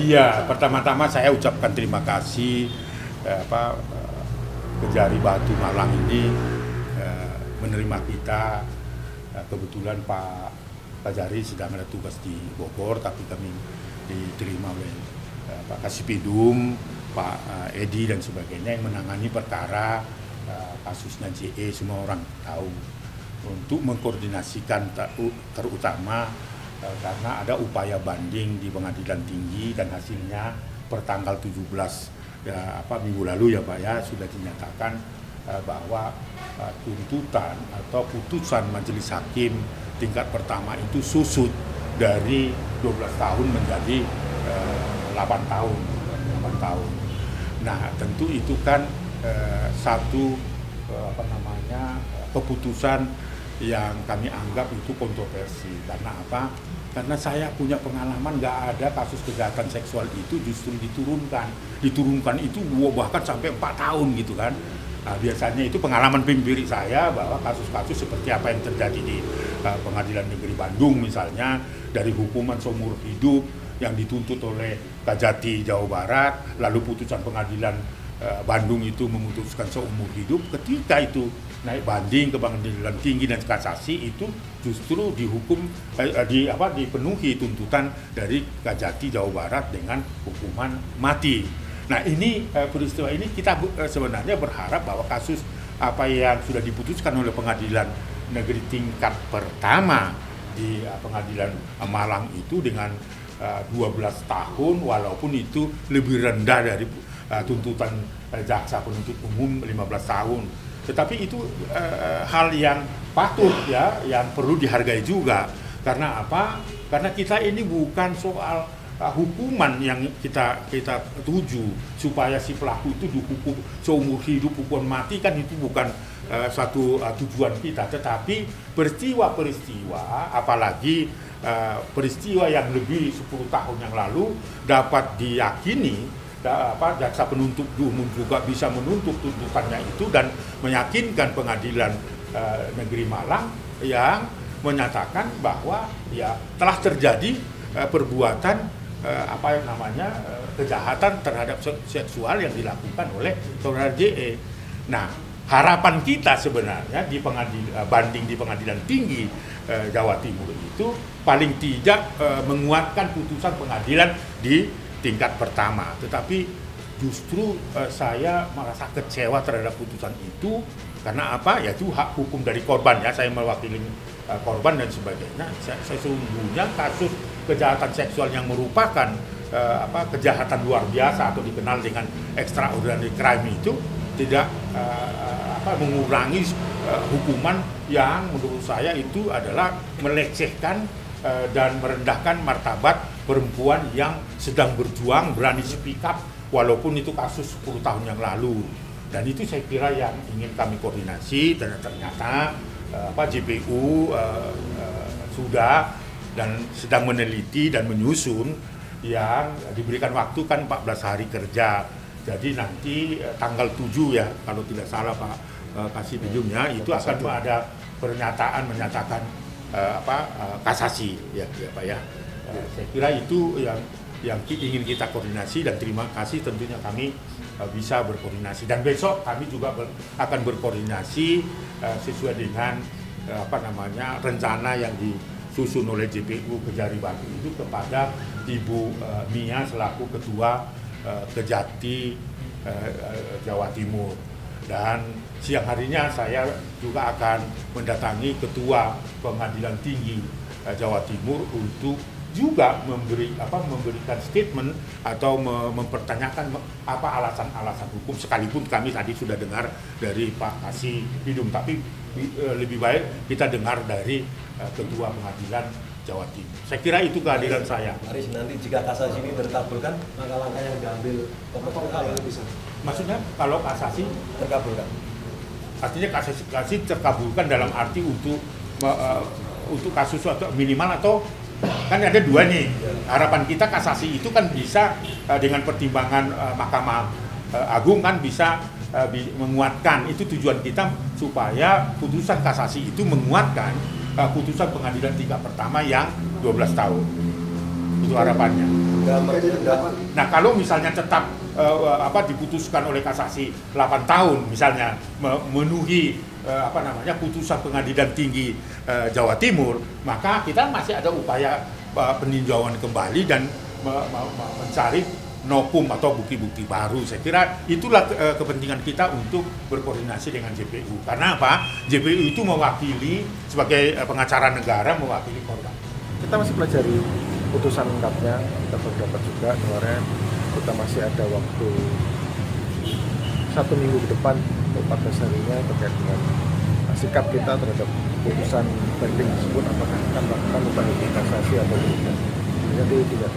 Iya, pertama-tama saya ucapkan terima kasih Kejari Batu Malang ini menerima kita. Kebetulan Pak Kejari sedang ada tugas di Bogor, tapi kami diterima oleh Pak Kasipidum, Pak Edi dan sebagainya yang menangani perkara kasusnya JE, semua orang tahu, untuk mengkoordinasikan terutama karena ada upaya banding di pengadilan tinggi dan hasilnya pertanggal 17 minggu lalu ya Pak ya, sudah dinyatakan bahwa tuntutan atau putusan majelis hakim tingkat pertama itu susut dari 12 tahun menjadi 8 tahun. Nah, tentu itu kan satu keputusan yang kami anggap itu kontroversi. Karena apa? Karena saya punya pengalaman nggak ada kasus kejahatan seksual itu justru diturunkan itu bahkan sampai 4 tahun gitu kan. Nah, biasanya itu pengalaman empirik saya bahwa kasus-kasus seperti apa yang terjadi di Pengadilan Negeri Bandung misalnya, dari hukuman seumur hidup yang dituntut oleh Kajati Jawa Barat, lalu putusan pengadilan Bandung itu memutuskan seumur hidup, ketika itu naik banding ke pengadilan tinggi dan kasasi itu justru dipenuhi tuntutan dari Kajati Jawa Barat dengan hukuman mati. Nah ini peristiwa ini kita sebenarnya berharap bahwa kasus apa yang sudah diputuskan oleh pengadilan negeri tingkat pertama di pengadilan Malang itu dengan 12 tahun walaupun itu lebih rendah dari tuntutan jaksa penuntut umum 15 tahun. Tetapi itu hal yang patut ya, yang perlu dihargai juga. Karena apa? Karena kita ini bukan soal hukuman yang kita tuju supaya si pelaku itu dihukum seumur hidup, hukuman mati, kan itu bukan satu tujuan kita. Tetapi peristiwa-peristiwa, apalagi peristiwa yang lebih 10 tahun yang lalu dapat diyakini jaksa penuntut umum juga bisa menuntut tuntutannya itu dan meyakinkan pengadilan negeri Malang yang menyatakan bahwa ya telah terjadi perbuatan kejahatan terhadap seksual yang dilakukan oleh saudara JE. Nah, harapan kita sebenarnya di banding di pengadilan tinggi Jawa Timur itu paling tidak menguatkan putusan pengadilan di tingkat pertama. Tetapi justru saya merasa kecewa terhadap putusan itu karena apa? Yaitu hak hukum dari korban ya. Saya mewakili korban dan sebagainya. Sesungguhnya kasus kejahatan seksual yang merupakan kejahatan luar biasa atau dikenal dengan extraordinary crime itu tidak mengurangi hukuman yang menurut saya itu adalah melecehkan dan merendahkan martabat perempuan yang sedang berjuang, berani speak up walaupun itu kasus 10 tahun yang lalu. Dan itu saya kira yang ingin kami koordinasi, dan ternyata JPU sudah dan sedang meneliti dan menyusun, yang diberikan waktu kan 14 hari kerja. Jadi nanti tanggal 7 ya kalau tidak salah Pak Kasipidumnya itu akan ada pernyataan menyatakan kasasi ya Pak ya. Saya kira itu yang ingin kita koordinasi, dan terima kasih tentunya kami bisa berkoordinasi, dan besok kami juga akan berkoordinasi sesuai dengan rencana yang disusun oleh JPU Kejari Batu itu kepada Ibu Mia selaku Ketua Kejati Jawa Timur. Dan siang harinya saya juga akan mendatangi Ketua Pengadilan Tinggi Jawa Timur untuk juga memberikan statement atau mempertanyakan apa alasan-alasan hukum, sekalipun kami tadi sudah dengar dari Pak Kasipidum, tapi lebih baik kita dengar dari Ketua Pengadilan Jawa Timur. Saya kira itu kehadiran saya. Haris, nanti jika kasasi ini terkabulkan, langkah-langkah yang diambil apa bisa? Maksudnya kalau kasasi terkabulkan? Artinya kasasi terkabulkan dalam arti untuk kasus atau minimal, atau kan ada dua nih. Harapan kita kasasi itu kan bisa dengan pertimbangan Mahkamah Agung kan bisa menguatkan. Itu tujuan kita supaya putusan kasasi itu menguatkan putusan pengadilan tingkat pertama yang 12 tahun. Itu harapannya. Nah, kalau misalnya tetap diputuskan oleh kasasi 8 tahun misalnya memenuhi putusan Pengadilan Tinggi Jawa Timur, maka kita masih ada upaya peninjauan kembali dan mencari novum atau bukti-bukti baru. Saya kira itulah kepentingan kita untuk berkoordinasi dengan JPU. Karena apa? JPU itu mewakili sebagai pengacara negara, mewakili korban. Kita masih pelajari putusan lengkapnya, kita berdapat juga kemarin kita masih ada waktu 1 minggu ke depan untuk 14 harinya terkait dengan sikap kita terhadap putusan banding tersebut, apakah akan melakukan upaya kasasi atau tidak. Jadi tidak.